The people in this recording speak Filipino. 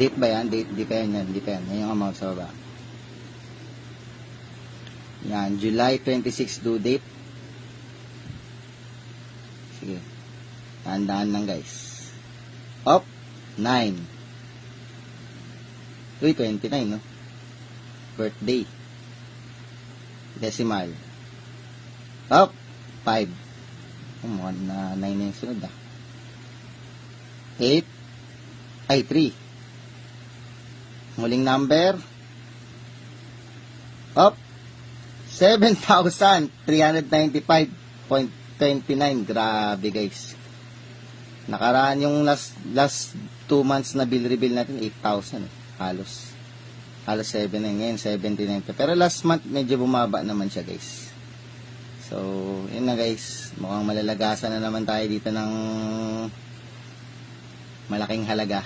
Date ba yan? Date, di pa yan yan. Di pa yan. Yan yung amount sa baba. Yan. July 26 due date. Sige. Tandaan lang guys. Up. 9. Uy, 29 no? Birthday. Decimal. Up. 5. Mukhang na 9 na yung sunod 8. Ay, 3. Muling number. Up. 7,395.29. Grabe guys. Nakaraan yung last 2 months na bill reveal natin 8,000 halos 7 na ngayon 79. Pero last month medyo bumaba naman siya guys. So yun na guys, mukhang malalagasan na naman tayo dito ng malaking halaga.